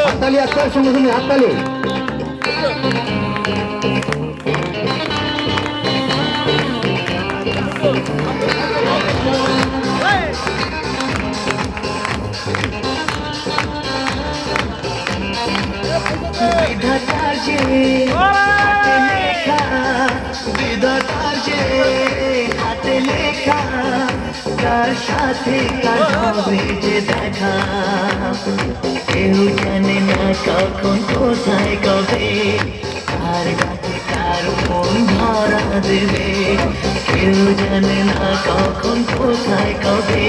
হাততালি আজকাল সঙ্গে সঙ্গে হাততালি। বিধাতার যে লেখা, বিধাতার যে হাতে লেখা, তার সাথে কার হবে যে দেখা, কেউ জানে না কখন কোথায় কবে, কার ডাকে কার মন ধরা দেবে, কেউ জানে না কখন কোথায় কবে,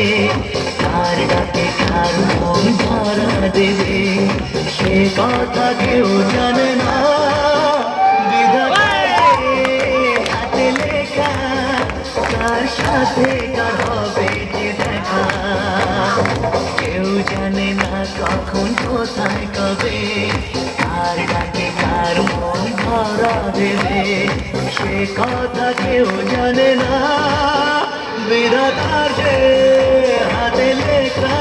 কার ডাকে কার মন ধরা দেবে, সে কথা কেউ জানে না। বিধাতার হাতে লেখা, তার সাথে কার হবে যে দেখা, কেউ জানে না কখন কোথায় কবে, কার ডাকে কার মন ধরা দেবে, সে কথা কেউ জানে না। বিধাতার যে হাতে লেখা,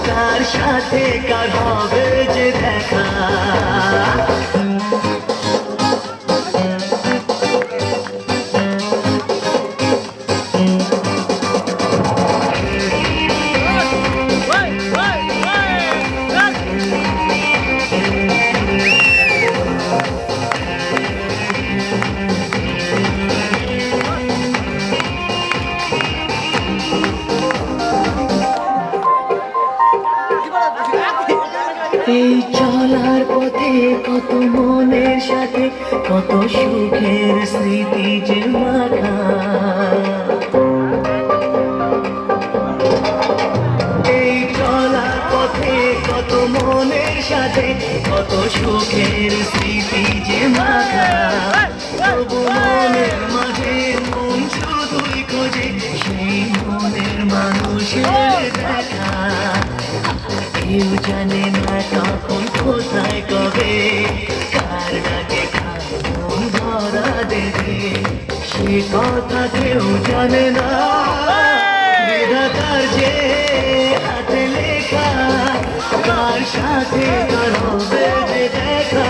তার সাথে কার হবে যে দেখা। এই চলার পথে কত মনের সাথে কত সুখের স্মৃতি যে মাখা, এই চলার পথে কত মনের সাথে কত সুখের স্মৃতি যে মাখা, তবু মনের মাঝে মন শুধুই খোঁজে সেই মনের মানুষের দেখা, কেউ জানে না কখন কোথায় কবে, কার ডাকে কার মন ধরা দেবে, সে কথা কেউ জানে না। বিধাতার যে হাতে লেখা, কার সাথে কার হবে যে দেখা।